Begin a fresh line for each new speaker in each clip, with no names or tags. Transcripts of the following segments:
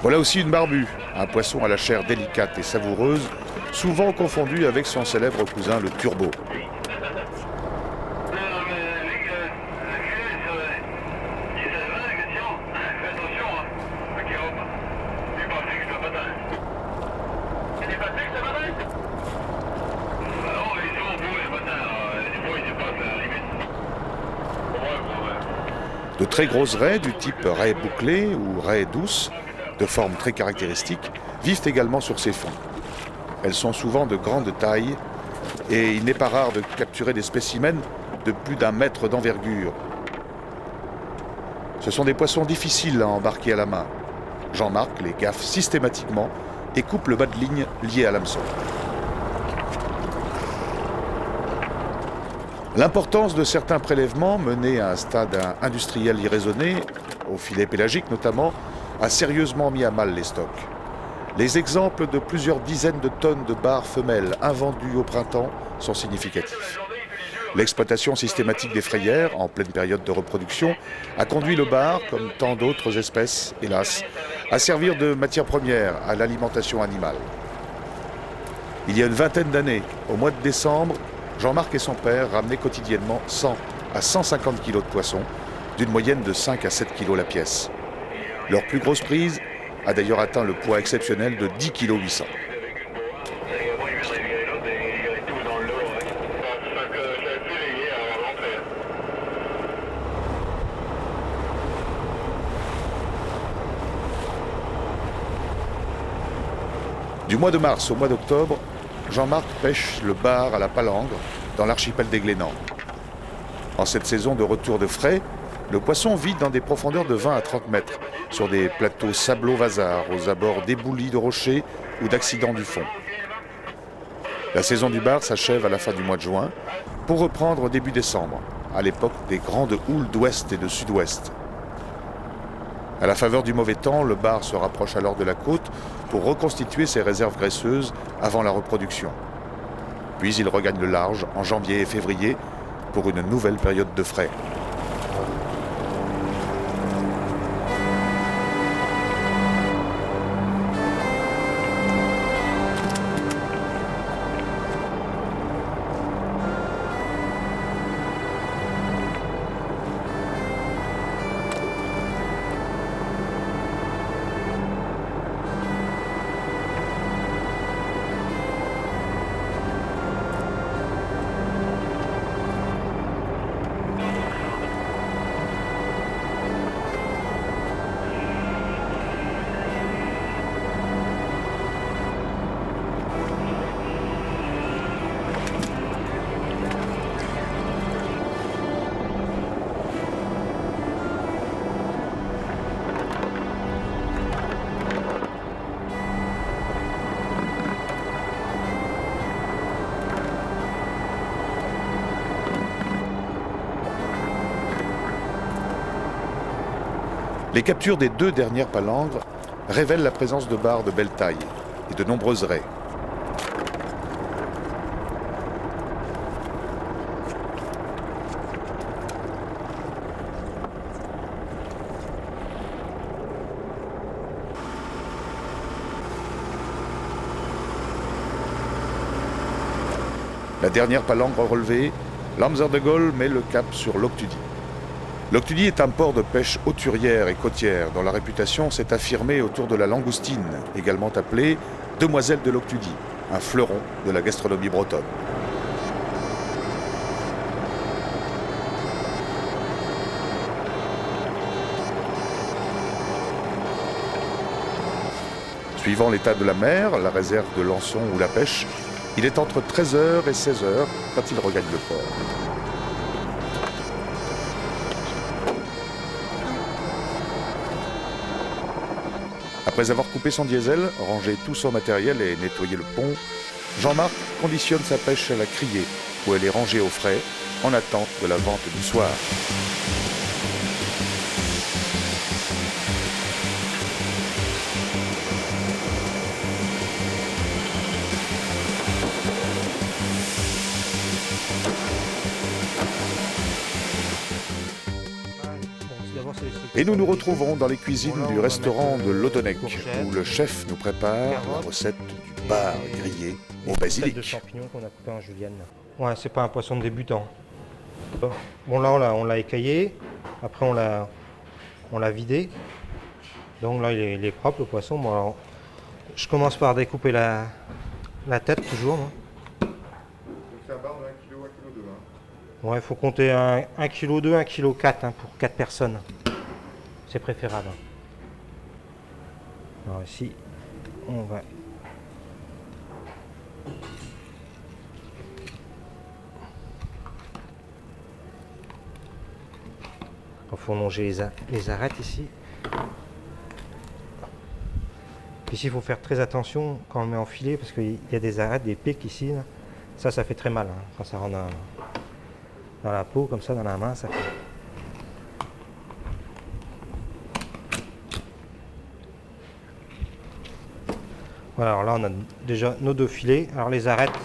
Voilà aussi une barbue, un poisson à la chair délicate et savoureuse, souvent confondu avec son célèbre cousin le turbo. De très grosses raies du type raie bouclée ou raie douce, de forme très caractéristique, vivent également sur ces fonds. Elles sont souvent de grande taille et il n'est pas rare de capturer des spécimens de plus d'1 mètre d'envergure. Ce sont des poissons difficiles à embarquer à la main. Jean-Marc les gaffe systématiquement et coupe le bas de ligne lié à l'hameçon. L'importance de certains prélèvements menés à un stade industriel irraisonné, au filet pélagique notamment, a sérieusement mis à mal les stocks. Les exemples de plusieurs dizaines de tonnes de bars femelles invendues au printemps sont significatifs. L'exploitation systématique des frayères, en pleine période de reproduction, a conduit le bar, comme tant d'autres espèces, hélas, à servir de matière première à l'alimentation animale. Il y a une vingtaine d'années, au mois de décembre, Jean-Marc et son père ramenaient quotidiennement 100 à 150 kg de poissons, d'une moyenne de 5 à 7 kg la pièce. Leur plus grosse prise a d'ailleurs atteint le poids exceptionnel de 10 kg 800. Du mois de mars au mois d'octobre, Jean-Marc pêche le bar à la palangre dans l'archipel des Glénans. En cette saison de retour de frais, le poisson vit dans des profondeurs de 20 à 30 mètres, sur des plateaux sablo-vasards aux abords d'éboulis de rochers ou d'accidents du fond. La saison du bar s'achève à la fin du mois de juin, pour reprendre début décembre, à l'époque des grandes houles d'ouest et de sud-ouest. À la faveur du mauvais temps, le bar se rapproche alors de la côte pour reconstituer ses réserves graisseuses avant la reproduction. Puis il regagne le large en janvier et février pour une nouvelle période de frais. Les captures des 2 dernières palangres révèlent la présence de bars de belle taille et de nombreuses raies. La dernière palangre relevée, l'Amser de Gaulle met le cap sur l'Octudie. L'Octudie est un port de pêche hauturière et côtière dont la réputation s'est affirmée autour de la langoustine, également appelée demoiselle de l'Octudie, un fleuron de la gastronomie bretonne. Suivant l'état de la mer, la réserve de l'Anson ou la pêche, il est entre 13h et 16h quand il regagne le port. Après avoir coupé son diesel, rangé tout son matériel et nettoyé le pont, Jean-Marc conditionne sa pêche à la criée, où elle est rangée au frais, en attente de la vente du soir.
Bon, d'abord c'est
Et nous nous retrouvons dans les cuisines du restaurant de l'Odonec, où le chef nous prépare la recette du bar grillé au basilic.
De champignons qu'on a coupé en julienne. Ouais, c'est pas un poisson de débutant. Bon là on l'a écaillé, après on l'a vidé. Donc là il est propre le poisson. Bon, alors, je commence par découper la tête toujours.
C'est un bar de 1 kg, 1 kg 2.
Ouais, il faut compter 1 kg 2, 1 kg 4 pour 4 personnes. C'est préférable. Alors ici, on va... Il faut longer les arêtes ici. Ici, il faut faire très attention quand on le met en filet parce qu'il y a des arêtes, des pics ici. Là. Ça fait très mal hein, quand ça rentre dans la peau, comme ça, dans la main. Ça fait... Voilà, alors là, on a déjà nos 2 filets. Alors les arêtes,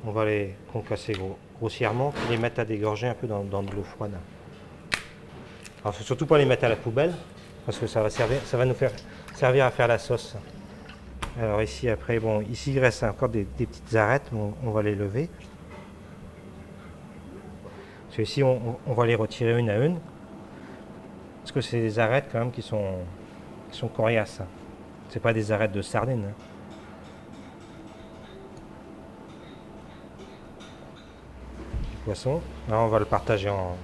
on va les concasser grossièrement et les mettre à dégorger un peu dans de l'eau froide. Alors, faut surtout pas les mettre à la poubelle parce que ça va nous servir à faire la sauce. Alors ici après, bon, ici il reste encore des petites arêtes, on va les lever. Parce que ici on va les retirer une à une. Parce que c'est des arêtes quand même qui sont coriaces. C'est pas des arêtes de sardines. Hein. Du poisson. Là on va le partager en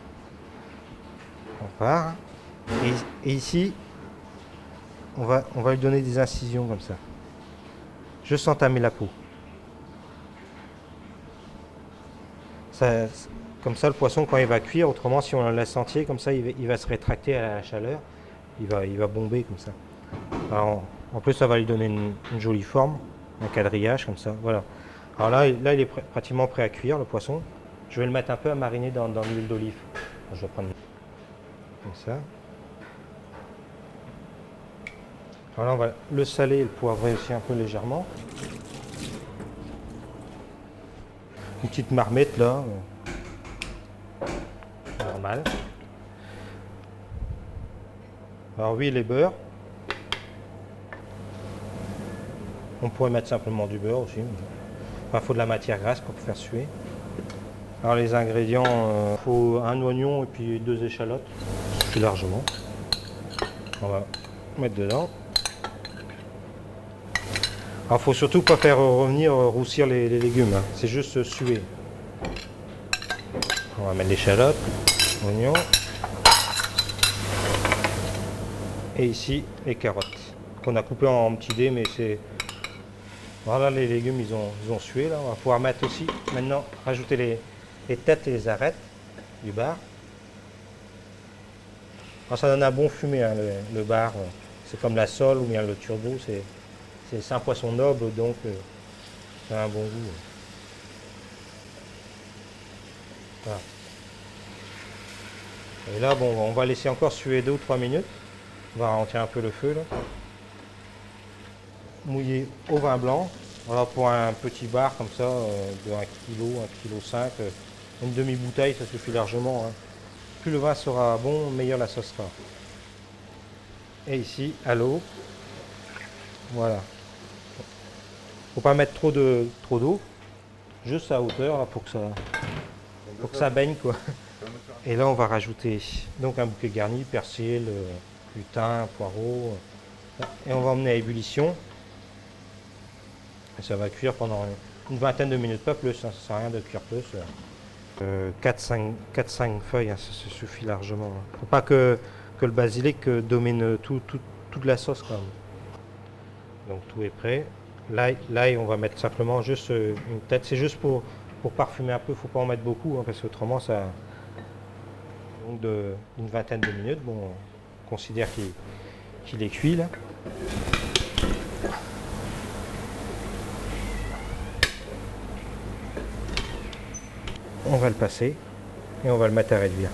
parts. Et ici, on va lui donner des incisions comme ça. Juste entamer la peau. Comme ça, le poisson, quand il va cuire, autrement, si on le laisse entier, comme ça, il va se rétracter à la chaleur. Il va bomber comme ça. Alors, en plus, ça va lui donner une jolie forme, un quadrillage comme ça. Voilà. Alors là il est pratiquement prêt à cuire, le poisson. Je vais le mettre un peu à mariner dans l'huile d'olive. Je vais prendre comme ça. Alors là, on va le saler et le poivrer aussi un peu légèrement. Une petite marmite là, normale. Alors huile et beurre. On pourrait mettre simplement du beurre aussi. Enfin, il faut de la matière grasse pour faire suer. Alors les ingrédients, il faut un oignon et puis 2 échalotes, plus largement. On va mettre dedans. Alors il faut surtout pas faire roussir les légumes, hein. C'est juste suer. On va mettre l'échalote, l'oignon. Et ici les carottes qu'on a coupées en petits dés, mais c'est... Voilà, les légumes ils ont sué là. On va pouvoir mettre aussi maintenant rajouter les têtes et les arêtes du bar. Alors, ça donne un bon fumé hein, le bar. C'est comme la sole ou bien le turbo. C'est un poisson noble donc ça a un bon goût. Voilà. Et là bon, on va laisser encore suer 2 ou 3 minutes. On va ralentir un peu le feu là. Mouillé au vin blanc. Voilà, pour un petit bar comme ça, de 1 kg, 1 kg 5, une demi-bouteille, ça suffit largement. Hein. Plus le vin sera bon, meilleure la sauce sera. Et ici, à l'eau. Voilà. Faut pas mettre trop d'eau, juste à hauteur là, pour que ça baigne quoi. Et là, on va rajouter donc un bouquet garni, persil, du thym, poireau. Et on va emmener à ébullition. Et ça va cuire pendant une vingtaine de minutes, pas plus, hein, ça sert à rien de cuire plus. 4-5 feuilles, hein, ça suffit largement. Hein. Faut pas que le basilic domine toute la sauce quand même. Donc tout est prêt. L'ail, on va mettre simplement juste une tête, c'est juste pour parfumer un peu, faut pas en mettre beaucoup, hein, parce qu'autrement ça... Donc une vingtaine de minutes, bon, on considère qu'il est cuit là. On va le passer et on va le mettre à réduire.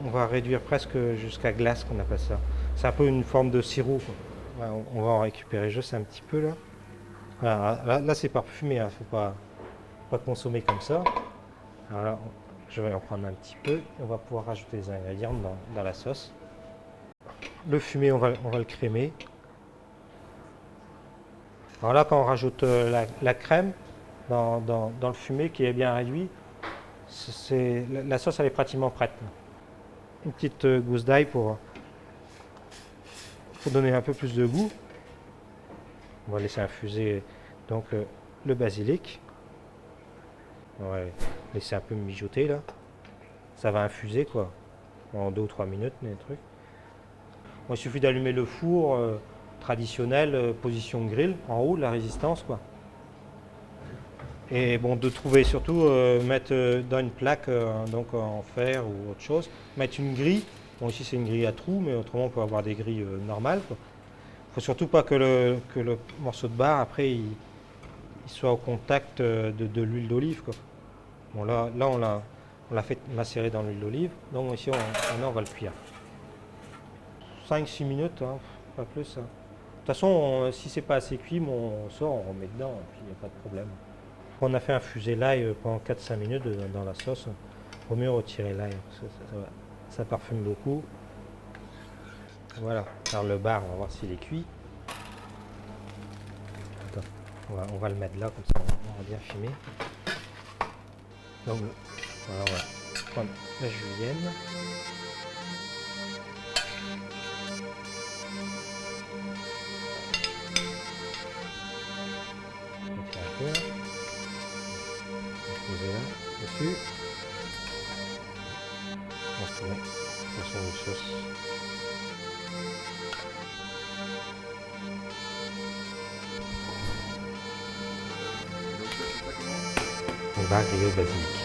On va réduire presque jusqu'à glace qu'on appelle ça. C'est un peu une forme de sirop. Ouais, on va en récupérer juste un petit peu là. Voilà, là c'est parfumé, hein. Faut pas consommer comme ça. Alors là, je vais en prendre un petit peu. On va pouvoir rajouter les ingrédients dans la sauce. Le fumé, on va le crémer. Alors là, quand on rajoute la crème dans le fumé qui est bien réduit, la sauce elle est pratiquement prête. Une petite gousse d'ail pour donner un peu plus de goût. On va laisser infuser donc le basilic. On va laisser un peu mijoter là. Ça va infuser quoi, en 2 ou 3 minutes, les trucs. Bon, il suffit d'allumer le four traditionnel, position grill, en haut de la résistance quoi. Et bon, de trouver surtout, mettre dans une plaque donc en fer ou autre chose, mettre une grille. Bon, ici c'est une grille à trous, mais autrement on peut avoir des grilles normales. Il ne faut surtout pas que le morceau de bar après il soit au contact de l'huile d'olive. Bon, là on l'a fait macérer dans l'huile d'olive, donc ici maintenant on va le cuire. 5-6 minutes, hein, pas plus. Hein. De toute façon, si c'est pas assez cuit, on sort, on remet dedans, et puis il n'y a pas de problème. On a fait infuser l'ail pendant 4-5 minutes dans la sauce. Il vaut mieux retirer l'ail, ça parfume beaucoup. Voilà, alors le bar, on va voir s'il est cuit. Attends, on va le mettre là, comme ça on va bien filmer. Donc voilà, on va prendre la julienne. On fait un peu là. Poser là, dessus. On va tourner de sauce. On va griller au basilic.